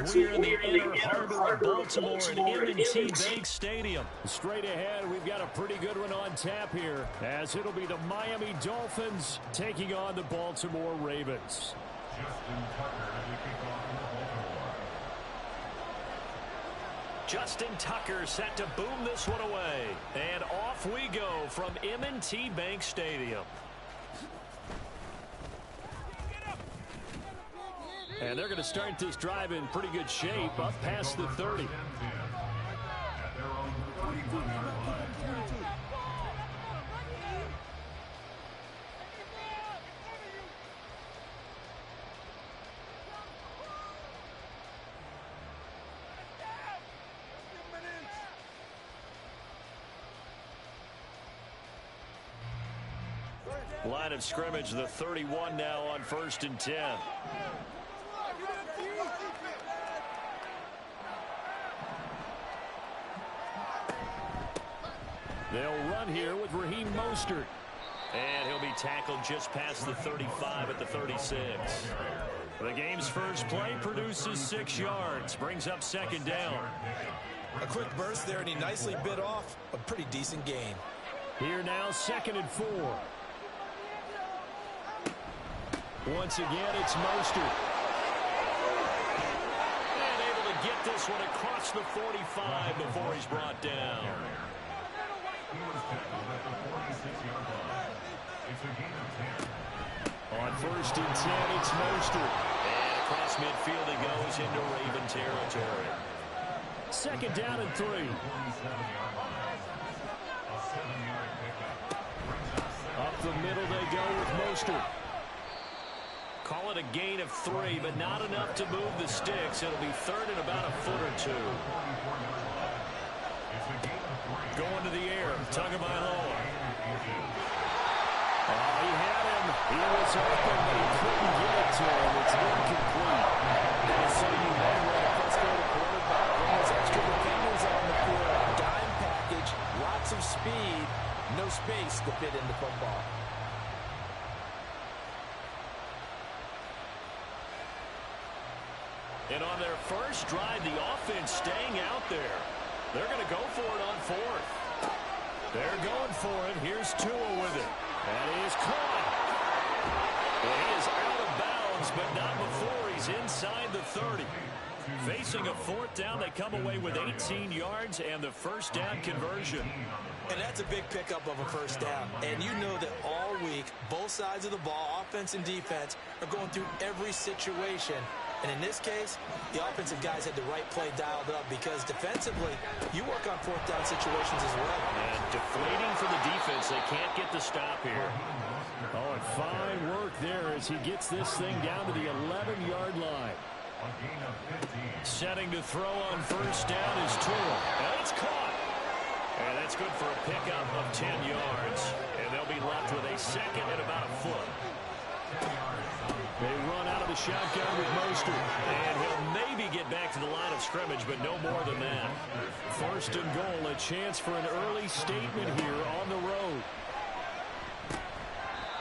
as we are in the inner harbor of Baltimore at M&T Bank Stadium. Straight ahead, we've got a pretty good one on tap here, as it'll be the Miami Dolphins taking on the Baltimore Ravens. Justin Tucker set to boom this one away. And off we go from M&T Bank Stadium. And they're going to start this drive in pretty good shape, up past the 30. Line of scrimmage, the 31 now on 1st and 10. They'll run here with Raheem Mostert. And he'll be tackled just past the 35 at the 36. The game's first play produces 6 yards, brings up 2nd down. A quick burst there, and he nicely bit off a pretty decent gain. Here now, 2nd and 4. Once again, it's Mostert. And able to get this one across the 45 before he's brought down. On 1st and 10, it's Mostert. And across midfield he goes into Raven territory. 2nd down and 3. Up the middle they go with Mostert. Call it a gain of 3, but not enough to move the sticks. It'll be 3rd and about a foot or 2. Going to the air, Tagovailoa. Oh, he had him. He was open, but he couldn't get it to him. It's incomplete. And so you had a frustrated quarterback when there's extra defenders on the field. Dime package, lots of speed, no space to fit into football. And on their first drive, the offense staying out there. They're going to go for it on 4th. They're going for it. Here's Tua with it. That is caught. Well, he is out of bounds, but not before he's inside the 30. Facing a 4th down, they come away with 18 yards and the 1st down conversion. And that's a big pickup of a 1st down. And you know that all week, both sides of the ball, offense and defense, are going through every situation. And in this case, the offensive guys had the right play dialed up because defensively, you work on 4th down situations as well. And deflating for the defense. They can't get the stop here. Oh, and fine work there as he gets this thing down to the 11-yard line. Setting to throw on 1st down is Tua. And it's caught. And that's good for a pickup of 10 yards. And they'll be left with a 2nd and about a foot. They run out of the shotgun with Mostert. And he'll maybe get back to the line of scrimmage, but no more than that. 1st and goal, a chance for an early statement here on the road.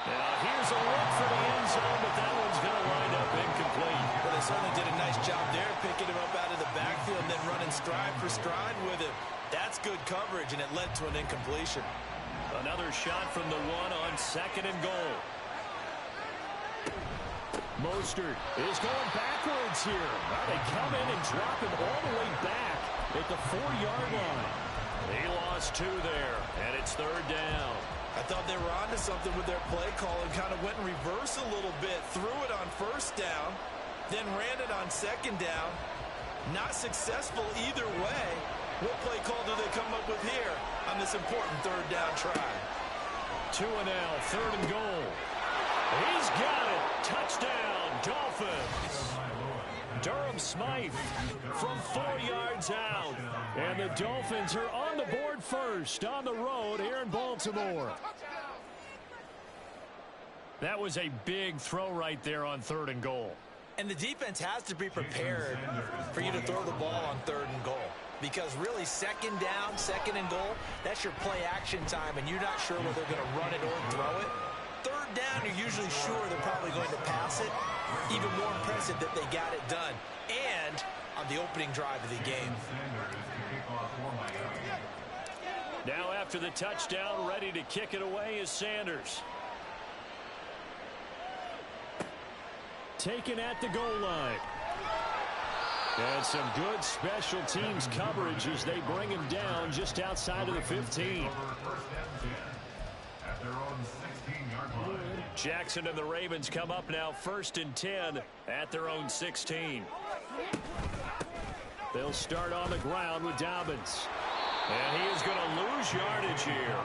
Now here's a look for the end zone, but that one's going to wind up incomplete. Well, they certainly did a nice job there, picking him up out of the backfield and then running stride for stride with him. That's good coverage, and it led to an incompletion. Another shot from the 1 on 2nd and goal. Mostert is going backwards here. Now they come in and drop him all the way back at the 4-yard line. He lost 2 there, and it's 3rd down. I thought they were onto something with their play call and kind of went in reverse a little bit. Threw it on 1st down, then ran it on 2nd down. Not successful either way. What play call do they come up with here on this important 3rd down try? Tua now, 3rd and goal. He's got it. Touchdown, Dolphins. Durham Smythe from 4 yards out. And the Dolphins are on the board first on the road here in Baltimore. That was a big throw right there on 3rd and goal. And the defense has to be prepared for you to throw the ball on 3rd and goal. Because really, 2nd down, 2nd and goal, that's your play action time, and you're not sure whether they're going to run it or throw it. 3rd down, you're usually sure they're probably going to pass it. Even more impressive that they got it done. And on the opening drive of the game. Now after the touchdown, ready to kick it away is Sanders. Taken at the goal line. And some good special teams coverage as they bring him down just outside of the 15. Jackson and the Ravens come up now 1st and 10 at their own 16. They'll start on the ground with Dobbins. And he is going to lose yardage here.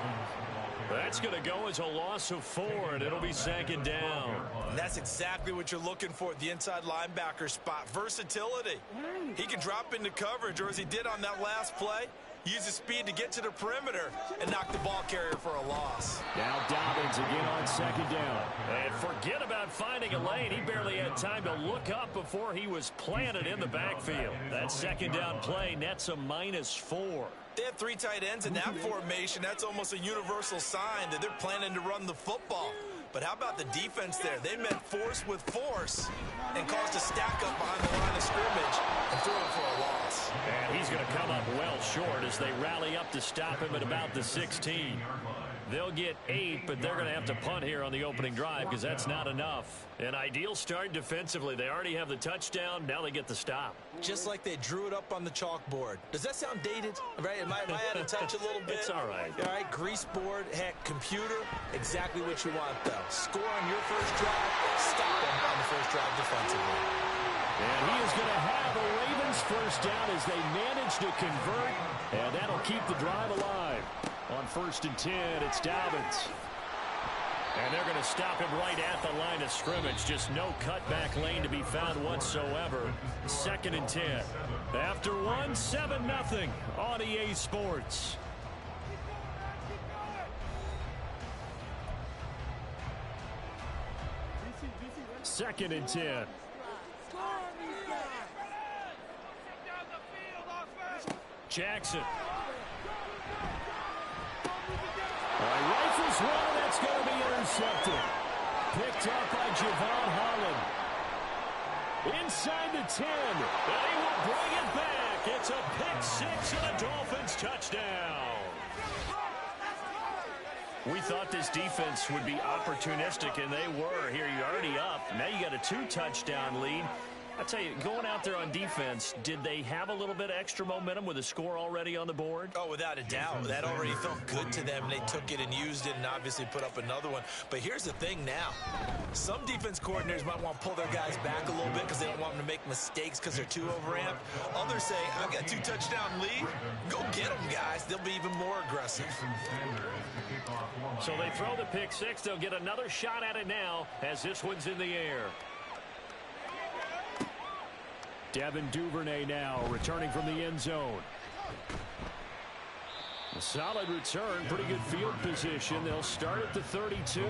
That's going to go as a loss of 4, and it'll be 2nd down. And that's exactly what you're looking for at the inside linebacker spot. Versatility. He can drop into coverage, or as he did on that last play, use his speed to get to the perimeter and knock the ball carrier for a loss. Now Dobbins again on 2nd down. And forget about finding a lane. He barely had time to look up before he was planted in the backfield. That 2nd down play nets a -4. They have 3 tight ends in that formation. That's almost a universal sign that they're planning to run the football. But how about the defense there? They met force with force and caused a stack up behind the line of scrimmage and threw it for a loss. And he's going to come up well short as they rally up to stop him at about the 16. They'll get 8, but they're going to have to punt here on the opening drive because that's not enough. An ideal start defensively. They already have the touchdown. Now they get the stop. Just like they drew it up on the chalkboard. Does that sound dated? Right? Am I out of touch a little bit? It's all right. All right, grease board, heck, computer, exactly what you want, though. Score on your first drive, stop them on the first drive defensively. And he is going to have a Ravens first down as they manage to convert, and that'll keep the drive alive. On 1st and 10, it's Dobbins. And they're going to stop him right at the line of scrimmage. Just no cutback lane to be found whatsoever. 2nd and 10. After one, 7-0 on EA Sports. Second and 10. Jackson. Rifles one, that's going to be intercepted. Picked up by Javon Holland. Inside the 10. They will bring it back. It's a pick 6 and a Dolphins touchdown. We thought this defense would be opportunistic, and they were. Here you're already up. Now you got a 2-touchdown lead. I tell you, going out there on defense, did they have a little bit of extra momentum with a score already on the board? Oh, without a doubt. That already felt good to them, and they took it and used it and obviously put up another one. But here's the thing now. Some defense coordinators might want to pull their guys back a little bit because they don't want them to make mistakes because they're too overamped. Others say, I've got a 2-touchdown lead. Go get them, guys. They'll be even more aggressive. So they throw the pick 6. They'll get another shot at it now as this one's in the air. Devin Duvernay now returning from the end zone. A solid return, pretty good field position. They'll start at the 32.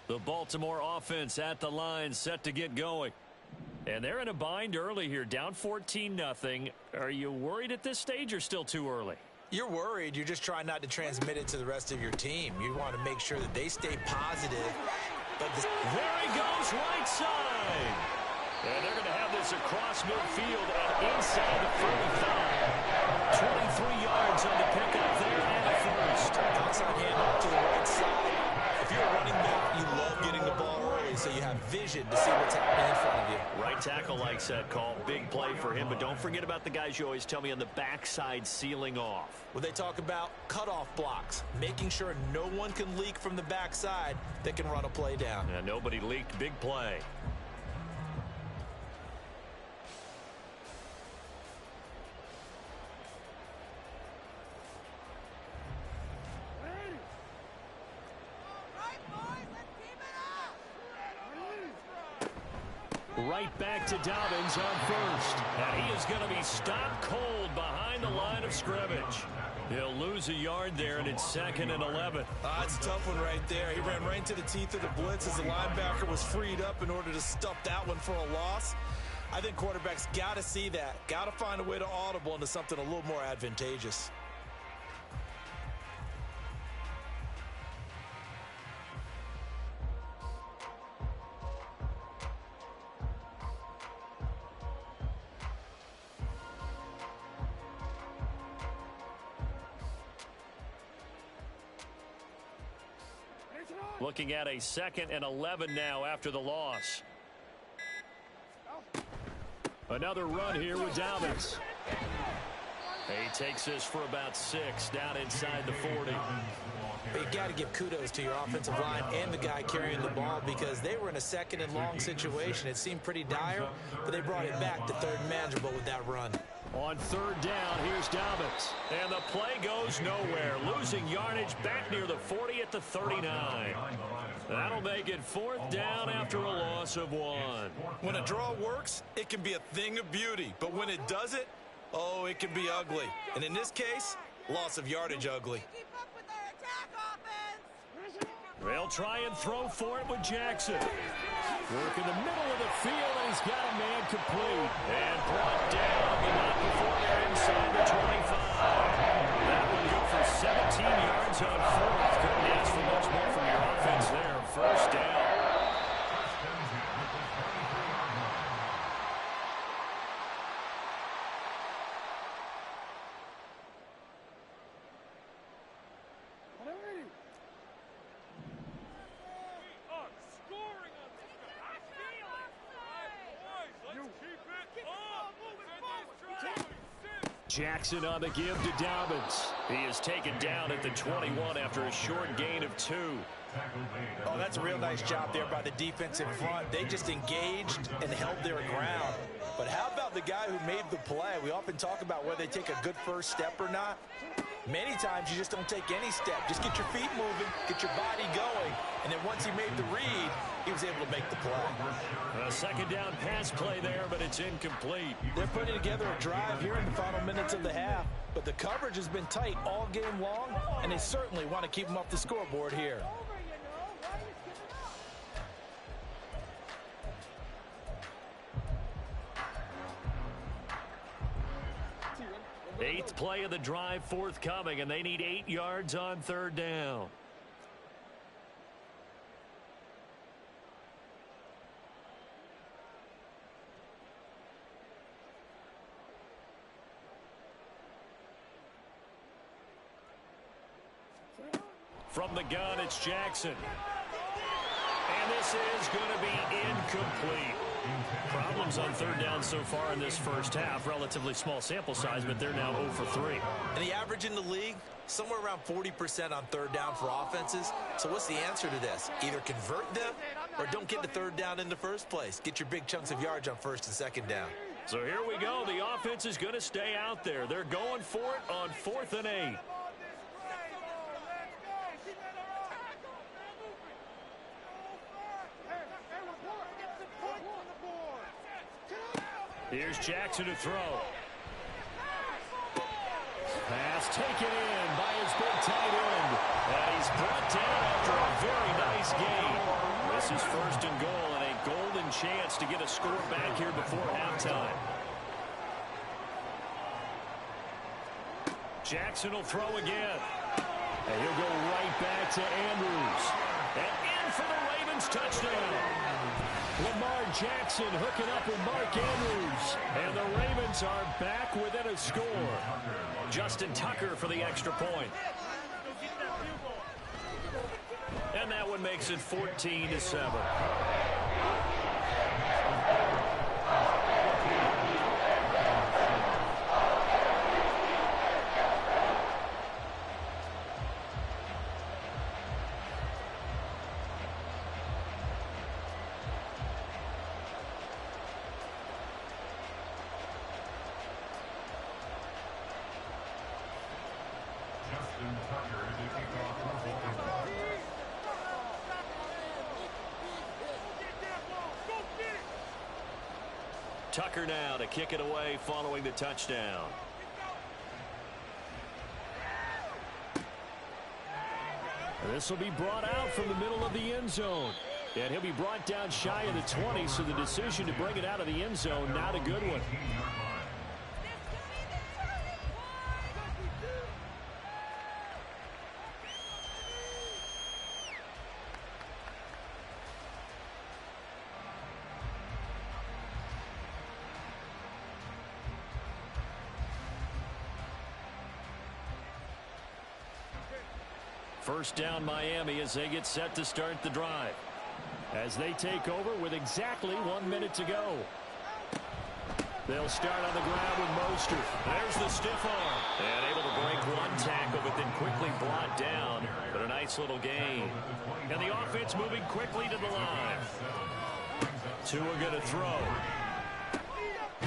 The Baltimore offense at the line, set to get going. And they're in a bind early here, down 14-0. Are you worried at this stage or still too early? You're worried. You're just trying not to transmit it to the rest of your team. You want to make sure that they stay positive. But there he goes, right side. And they're going to have this across midfield and inside the 45. 23 yards on the pickup there and a first. Outside handoff to the right side. If you're a running back, you love getting the ball early so you have vision to see what's happening in front of you. Right tackle likes that call. Big play for him, but don't forget about the guys you always tell me on the backside sealing off. Well, they talk about cutoff blocks, making sure no one can leak from the backside that can run a play down. And nobody leaked. Big play. Right back to Dobbins on first. And he is going to be stopped cold behind the line of scrimmage. He'll lose a yard there, and it's 2nd and 11. It's a tough one right there. He ran right into the teeth of the blitz as the linebacker was freed up in order to stuff that one for a loss. I think quarterbacks got to see that, got to find a way to audible into something a little more advantageous. Looking at a 2nd and 11 now after the loss. Another run here with Dobbins. He takes this for about 6 down inside the 40. You got to give kudos to your offensive line and the guy carrying the ball because they were in a 2nd and long situation. It seemed pretty dire, but they brought it back to 3rd and manageable with that run. On 3rd down, here's Dobbins. And the play goes nowhere. Losing yardage back near the 40 at the 39. That'll make it 4th down after a loss of 1. When a draw works, it can be a thing of beauty. But when it doesn't, oh, it can be ugly. And in this case, loss of yardage ugly. They'll try and throw for it with Jackson. Work in the middle of the field, and he's got a man complete. And brought down, but not before they're inside the 25. That one good for 17 yards on 4th. Couldn't ask for much more from your offense there. 1st down. Jackson on the give to Dobbins. He is taken down at the 21 after a short gain of 2. Oh, that's a real nice job there by the defensive front. They just engaged and held their ground. But how about the guy who made the play? We often talk about whether they take a good first step or not. Many times you just don't take any step. Just get your feet moving, get your body going, and then once he made the read, he was able to make the play. A 2nd down pass play there, but it's incomplete. They're putting together a drive here in the final minutes of the half, but the coverage has been tight all game long, and they certainly want to keep them off the scoreboard here. Eighth play of the drive forthcoming, and they need 8 yards on 3rd down. From the gun, it's Jackson. And this is going to be incomplete. Problems on 3rd down so far in this first half. Relatively small sample size, but they're now 0 for 3. And the average in the league, somewhere around 40% on 3rd down for offenses. So what's the answer to this? Either convert them or don't get the 3rd down in the first place. Get your big chunks of yards on 1st and 2nd down. So here we go. The offense is going to stay out there. They're going for it on 4th and 8. Here's Jackson to throw. Pass taken in by his big tight end. And he's brought down after a very nice game. This is 1st and goal and a golden chance to get a score back here before halftime. Jackson will throw again. And he'll go right back to Andrews. And in for the Ravens touchdown. Lamar Jackson hooking up with Mark Andrews. And the Ravens are back within a score. Justin Tucker for the extra point. And that one makes it 14-7. Tucker now to kick it away following the touchdown. This will be brought out from the middle of the end zone. And he'll be brought down shy of the 20, so the decision to bring it out of the end zone, not a good one. First down Miami as they get set to start the drive. As they take over with exactly 1 minute to go. They'll start on the ground with Mostert. There's the stiff arm. And able to break one tackle, but then quickly brought down. But a nice little gain. And the offense moving quickly to the line. Tua going to throw.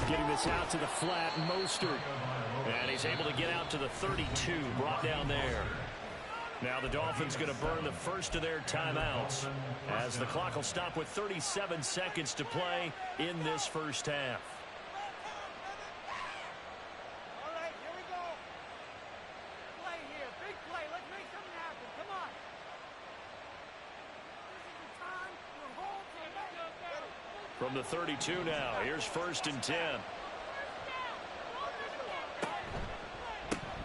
Getting this out to the flat, Mostert. And he's able to get out to the 32, brought down there. Now the Dolphins going to burn the first of their timeouts as the clock will stop with 37 seconds to play in this first half. All right, here we go. Play here, big play. Let's make something happen. Come on. This is the time. From the 32 now, here's 1st and 10.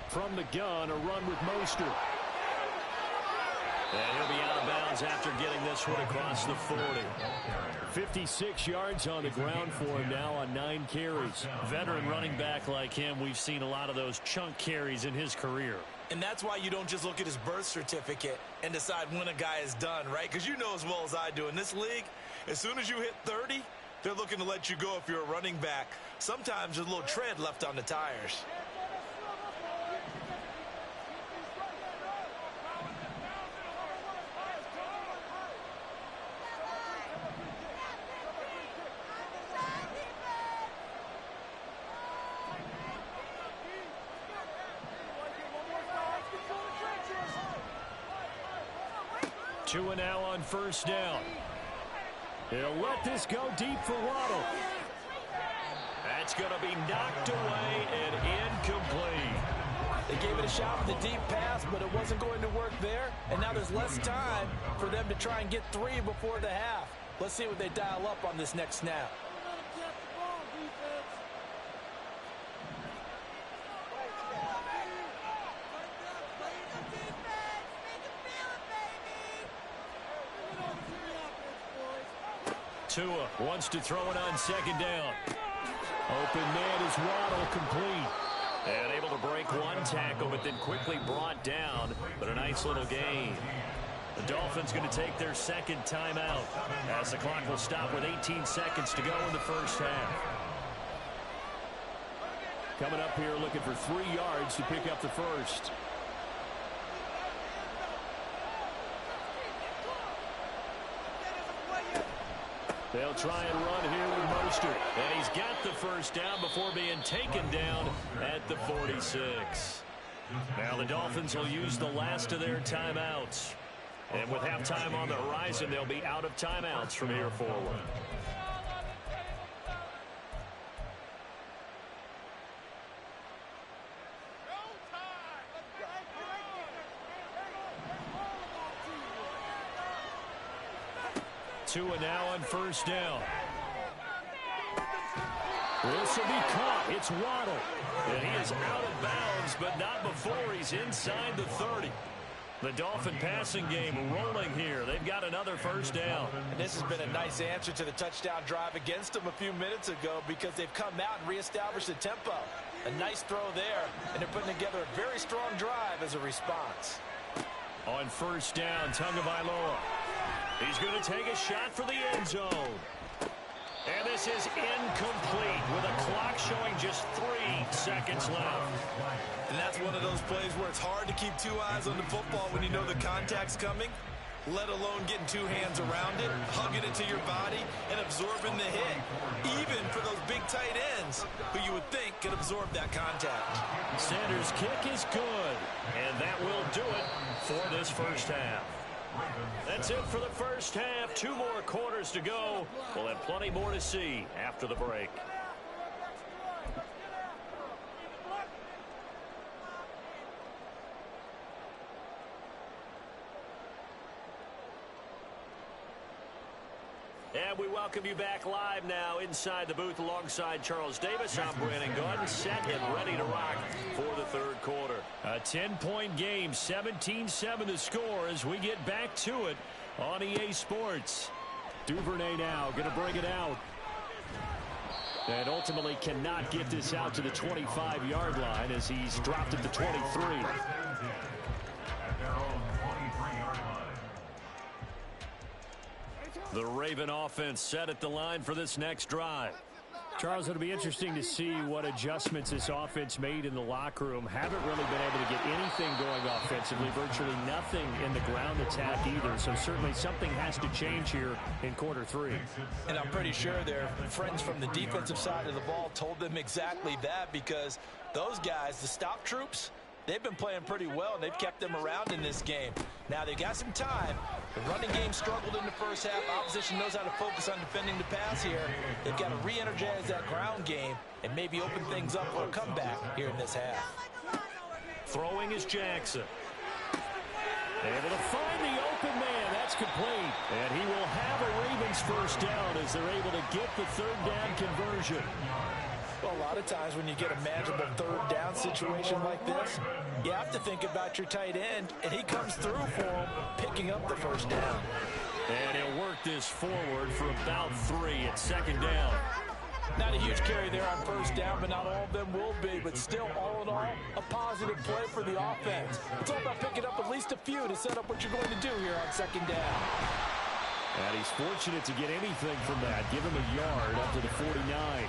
From the gun, a run with Mostert. And he'll be out of bounds after getting this one across the 40. 56 yards on the ground for him now on 9 carries. Veteran running back like him, we've seen a lot of those chunk carries in his career. And that's why you don't just look at his birth certificate and decide when a guy is done, right? Because you know as well as I do, in this league, as soon as you hit 30, they're looking to let you go if you're a running back. Sometimes there's a little tread left on the tires. Tua now on 1st down. He'll let this go deep for Waddle. That's going to be knocked away and incomplete. They gave it a shot with the deep pass, but it wasn't going to work there. And now there's less time for them to try and get 3 before the half. Let's see what they dial up on this next snap. Tua wants to throw it on 2nd down. Open man is Waddle, complete. And able to break one tackle, but then quickly brought down. But a nice little gain. The Dolphins going to take their 2nd timeout as the clock will stop with 18 seconds to go in the first half. Coming up here looking for 3 yards to pick up the first. They'll try and run here with Mostert. And he's got the first down before being taken down at the 46. Now the Dolphins will use the last of their timeouts. And with halftime on the horizon, they'll be out of timeouts from here forward. Tua now on 1st down. This will be caught. It's Waddle. And he is out of bounds, but not before he's inside the 30. The Dolphin passing game rolling here. They've got another first down. And this has been a nice answer to the touchdown drive against them a few minutes ago because they've come out and reestablished the tempo. A nice throw there, and they're putting together a very strong drive as a response. On 1st down, Tagovailoa. He's going to take a shot for the end zone. And this is incomplete with a clock showing just 3 seconds left. And that's one of those plays where it's hard to keep 2 eyes on the football when you know the contact's coming, let alone getting 2 hands around it, hugging it to your body, and absorbing the hit. Even for those big tight ends who you would think could absorb that contact. Sanders' kick is good. And that will do it for this first half. That's it for the first half. 2 more quarters to go. We'll have plenty more to see after the break. And we welcome you back live now inside the booth alongside Charles Davis. I'm Brandon Gordon, set and ready to rock for the third quarter. A 10-point game, 17-7 the score as we get back to it on EA Sports. Duvernay now going to bring it out. And ultimately cannot get this out to the 25-yard line as he's dropped at the 23. The Raven offense set at the line for this next drive. Charles, it'll be interesting to see what adjustments this offense made in the locker room. Haven't really been able to get anything going offensively, virtually nothing in the ground attack either. So certainly something has to change here in quarter three. And I'm pretty sure their friends from the defensive side of the ball told them exactly that, because those guys, the stop troops, they've been playing pretty well, and they've kept them around in this game. Now, they've got some time. The running game struggled in the first half. Opposition knows how to focus on defending the pass here. They've got to re-energize that ground game and maybe open things up for a comeback here in this half. Throwing is Jackson. Able to find the open man. That's complete. And he will have a Ravens first down as they're able to get the third down conversion. Well, a lot of times when you get a manageable third down situation like this, you have to think about your tight end, and he comes through for him, picking up the first down. And he'll work this forward for about 3 at second down. Not a huge carry there on first down, but not all of them will be. But still, all in all, a positive play for the offense. It's all about picking up at least a few to set up what you're going to do here on second down. And he's fortunate to get anything from that. Give him a yard up to the 49.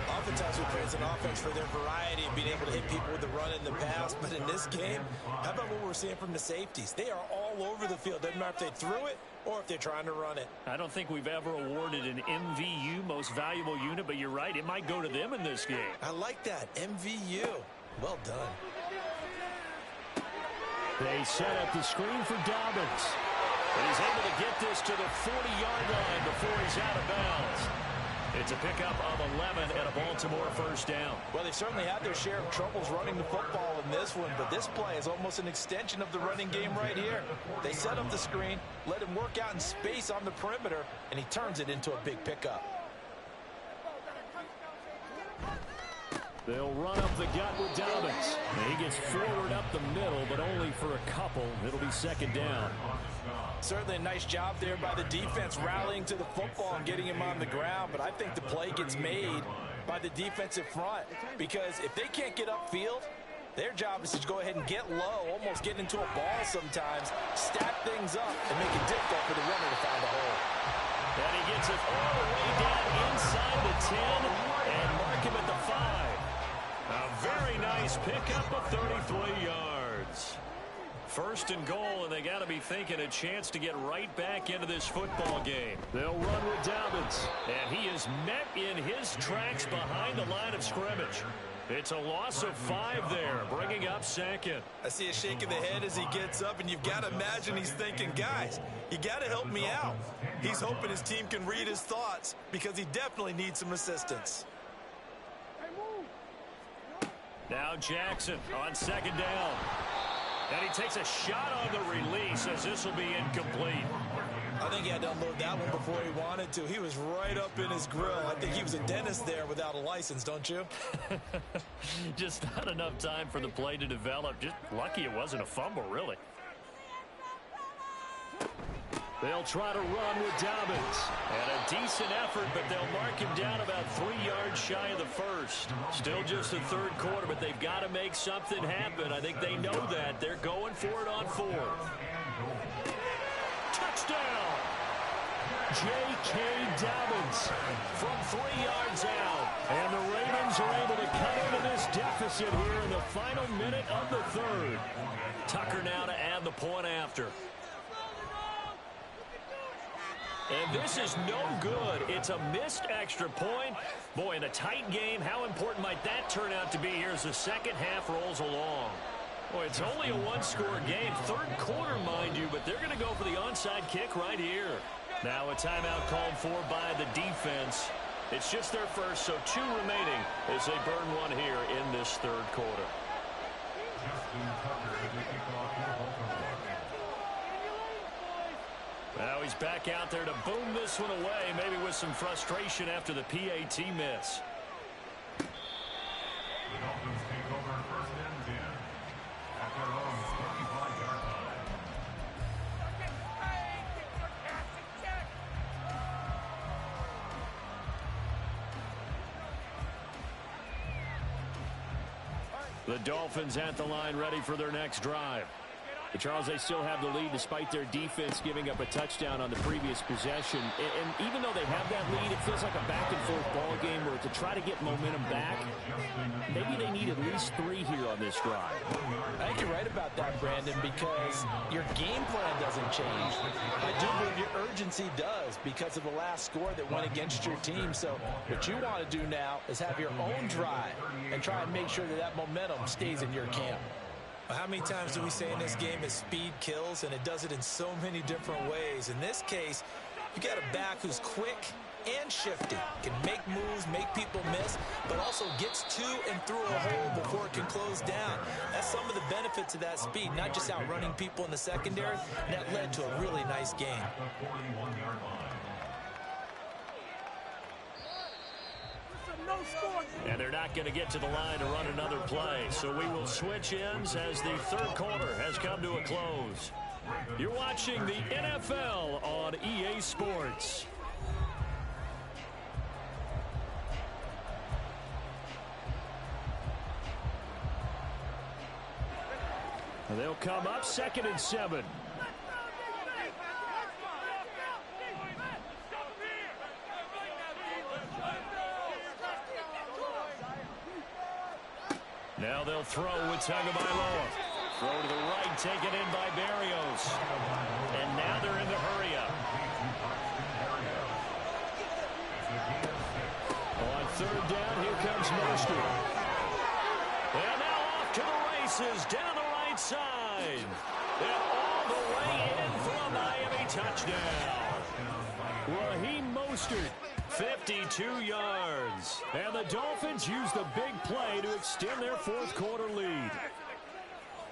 Oftentimes we praise an offense for their variety and being able to hit people with the run and the pass. But in this game, how about what we're seeing from the safeties? They are all over the field. Doesn't matter if they threw it or if they're trying to run it. I don't think we've ever awarded an MVU, most valuable unit, but you're right. It might go to them in this game. I like that. MVU. Well done. They set up the screen for Dobbins. And he's able to get this to the 40-yard line before he's out of bounds. It's a pickup of 11 and a Baltimore first down. Well, they certainly had their share of troubles running the football in this one, but this play is almost an extension of the running game right here. They set up the screen, let him work out in space on the perimeter, and he turns it into a big pickup. They'll run up the gut with Dobbins. And he gets forward up the middle, but only for a couple. It'll be second down. Certainly a nice job there by the defense rallying to the football and getting him on the ground, but I think the play gets made by the defensive front, because if they can't get upfield, their job is to go ahead and get low, almost get into a ball sometimes, stack things up, and make it difficult for the runner to find a hole. And he gets it all the way down inside the 10 and mark him at the 5. A very nice pickup of 33 yards. First and goal, and they got to be thinking a chance to get right back into this football game. They'll run with Dobbins, and he is met in his tracks behind the line of scrimmage. It's a loss of 5 there, bringing up second. I see a shake of the head as he gets up, and you've got to imagine he's thinking, guys, you got to help me out. He's hoping his team can read his thoughts because he definitely needs some assistance. Now Jackson on second down. And he takes a shot on the release as this will be incomplete. I think he had to unload that one before he wanted to. He was right up in his grill. I think he was a dentist there without a license, don't you? Just not enough time for the play to develop. Just lucky it wasn't a fumble, really. They'll try to run with Dobbins. And a decent effort, but they'll mark him down about 3 yards shy of the first. Still just the third quarter, but they've got to make something happen. I think they know that. They're going for it on 4th. Touchdown! J.K. Dobbins from 3 yards out. And the Ravens are able to cut into this deficit here in the final minute of the third. Tucker now to add the point after. And this is no good. It's a missed extra point. Boy, in a tight game, how important might that turn out to be here as the second half rolls along? Boy, it's only a one-score game. Third quarter, mind you, but they're going to go for the onside kick right here. Now a timeout called for by the defense. It's just their first, so 2 remaining as they burn one here in this third quarter. Now he's back out there to boom this one away, maybe with some frustration after the PAT miss. The Dolphins take over 1st and 10 at their own 35-yard line. The Dolphins at the line, ready for their next drive. But Charles, they still have the lead despite their defense giving up a touchdown on the previous possession. And even though they have that lead, it feels like a back-and-forth ball game where to try to get momentum back, maybe they need at least 3 here on this drive. I think you're right about that, Brandon, because your game plan doesn't change. I do believe your urgency does because of the last score that went against your team. So what you want to do now is have your own drive and try and make sure that that momentum stays in your camp. How many times do we say in this game that speed kills, and it does it in so many different ways? In this case, you got a back who's quick and shifty, can make moves, make people miss, but also gets to and through a hole before it can close down. That's some of the benefits of that speed, not just outrunning people in the secondary, and that led to a really nice game. And they're not going to get to the line to run another play. So we will switch ends as the 3rd quarter has come to a close. You're watching the NFL on EA Sports. They'll come up 2nd and 7. Now they'll throw with Tagovailoa. Throw to the right, taken in by Berrios. And now they're in the hurry-up. On 3rd down, here comes Mostert. And now off to the races, down the right side. And all the way in for a Miami touchdown. Raheem Mostert. 52 yards. And the Dolphins use the big play to extend their 4th quarter lead.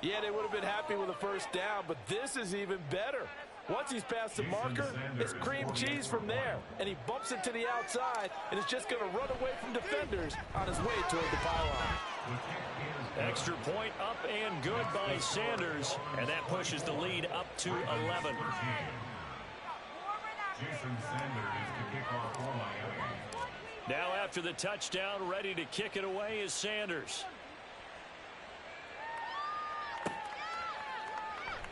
Yeah, they would have been happy with a 1st down, but this is even better. Once he's past the marker, it's cream cheese from there. And he bumps it to the outside, and is just going to run away from defenders on his way toward the pylon. Extra point up and good by Sanders. And that pushes the lead up to 11. Jason Sanders to kick off for Miami. Now after the touchdown, ready to kick it away is Sanders.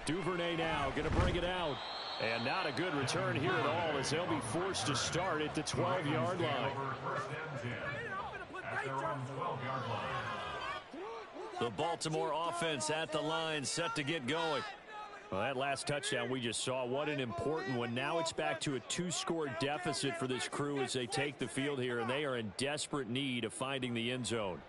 Duvernay now going to bring it out. And not a good return here at all as they'll be forced to start at the 12-yard line. The Baltimore offense at the line set to get going. Well, that last touchdown we just saw, what an important one. Now it's back to a 2-score deficit for this crew as they take the field here, and they are in desperate need of finding the end zone.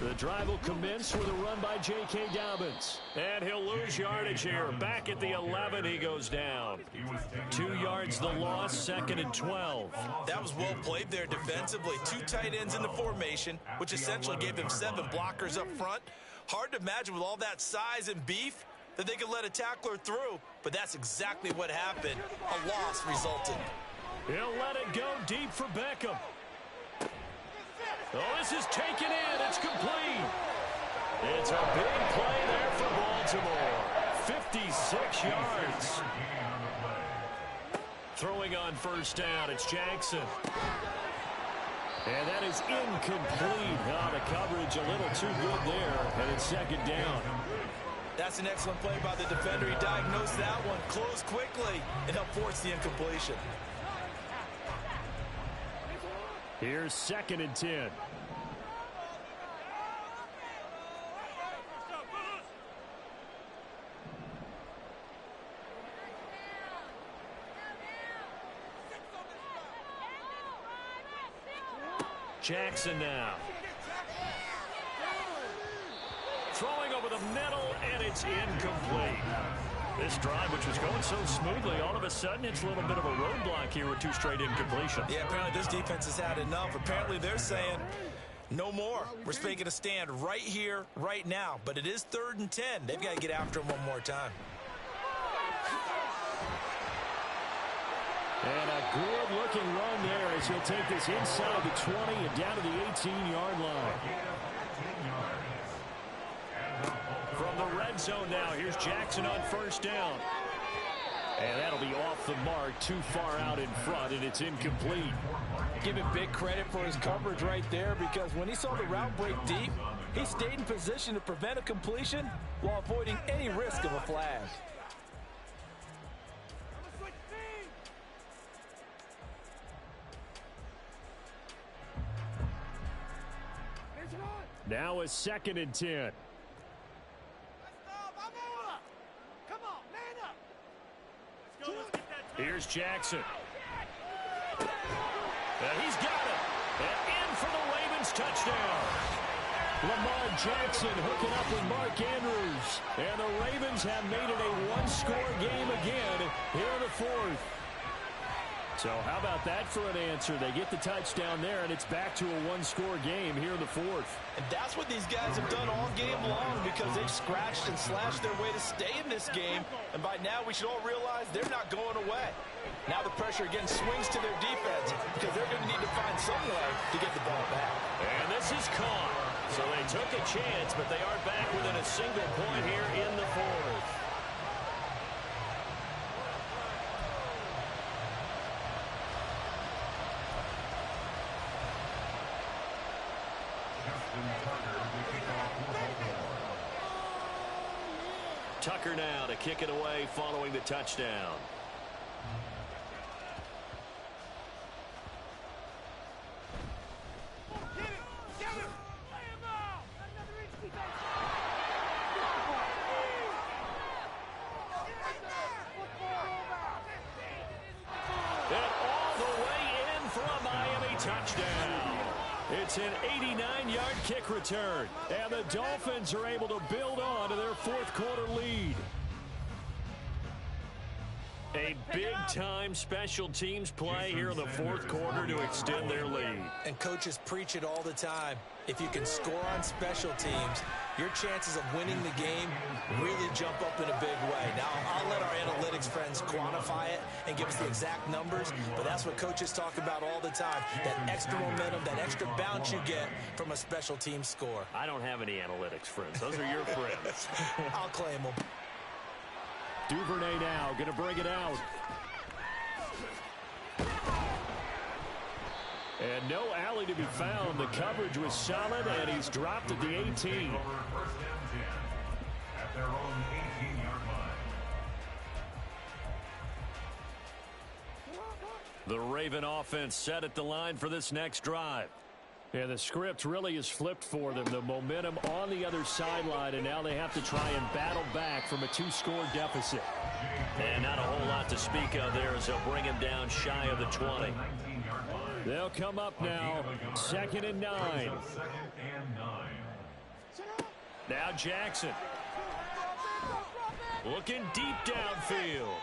The drive will commence with a run by J.K. Dobbins. And he'll lose yardage here. Back at the 11, he goes down. 2 yards the loss, 2nd and 12. That was well played there defensively. 2 tight ends in the formation, which essentially gave them 7 blockers up front. Hard to imagine with all that size and beef that they could let a tackler through, but that's exactly what happened. A loss resulted. He'll let it go deep for Beckham. Oh, this is taken in. It's complete. It's a big play there for Baltimore. 56 yards. Throwing on 1st down, it's Jackson. And that is incomplete. Oh, the coverage a little too good there, and it's 2nd down. That's an excellent play by the defender. He diagnosed that one, closed quickly, and helped force the incompletion. Here's 2nd and 10. Jackson now. Throwing over the middle, and it's incomplete. This drive, which was going so smoothly, all of a sudden it's a little bit of a roadblock here with 2 straight incompletions. Yeah, apparently this defense has had enough. Apparently they're saying, No more. We're making a stand right here, right now. But it is 3rd and 10. They've got to get after him one more time. And a good-looking run there as he'll take this inside the 20 and down to the 18-yard line. From the red zone now, here's Jackson on 1st down. And that'll be off the mark, too far out in front, and it's incomplete. Give him big credit for his coverage right there, because when he saw the route break deep, he stayed in position to prevent a completion while avoiding any risk of a flag. Now a 2nd and 10. Here's Jackson. And he's got it. And in for the Ravens touchdown. Lamar Jackson hooking up with Mark Andrews. And the Ravens have made it a one-score game again here in the 4th. So how about that for an answer? They get the touchdown there, and it's back to a one-score game here in the 4th. And that's what these guys have done all game long, because they've scratched and slashed their way to stay in this game. And by now, we should all realize they're not going away. Now the pressure again swings to their defense, because they're going to need to find some way to get the ball back. And this is caught. So they took a chance, but they are back within a single point here in the 4th. Tucker now to kick it away following the touchdown. And all the way in for a Miami touchdown. It's an 89-yard kick return, and the Dolphins are able to build on to their 4th quarter lead. A big-time special teams play here in the 4th quarter to extend their lead. And coaches preach it all the time. If you can score on special teams, your chances of winning the game really jump up in a big way. Now, I'll let our analytics friends quantify it and give us the exact numbers, but that's what coaches talk about all the time, that extra momentum, that extra bounce you get from a special team score. I don't have any analytics friends. Those are your friends. I'll claim them. Duvernay now going to bring it out. And no alley to be found. The coverage was solid, and he's dropped at the 18. At their own 18-yard line. The Raven offense set at the line for this next drive. Yeah, the script really is flipped for them. The momentum on the other sideline, and now they have to try and battle back from a 2-score deficit. And not a whole lot to speak of there as they'll bring him down shy of the 20. They'll come up now, 2nd and 9. Now Jackson. Looking deep downfield.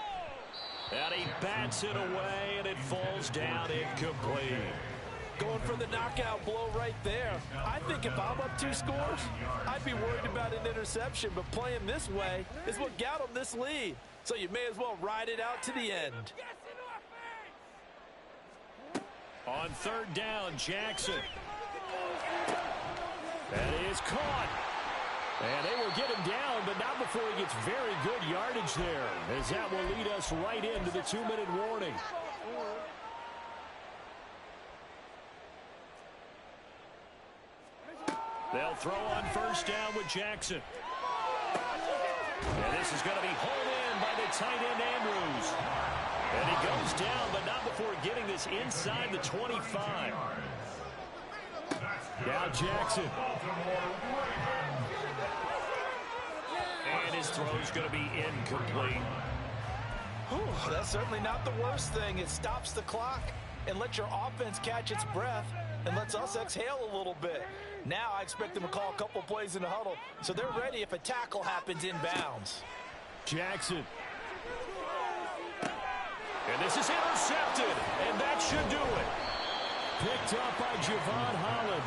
And he bats it away, and it falls down incomplete. Going for the knockout blow right there. I think if I'm up 2 scores, I'd be worried about an interception, but playing this way is what got them this lead. So you may as well ride it out to the end. On 3rd down, Jackson. That is caught. And they will get him down, but not before he gets very good yardage there, as that will lead us right into the 2-minute warning. They'll throw on 1st down with Jackson. And this is going to be hauled in by the tight end Andrews. And he goes down, but not before getting this inside the 25. Now Jackson. And his throw's going to be incomplete. Whew, that's certainly not the worst thing. It stops the clock and lets your offense catch its breath and lets us exhale a little bit. Now I expect them to call a couple plays in the huddle, so they're ready if a tackle happens inbounds. Jackson. And this is intercepted, and that should do it. Picked up by Javon Holland.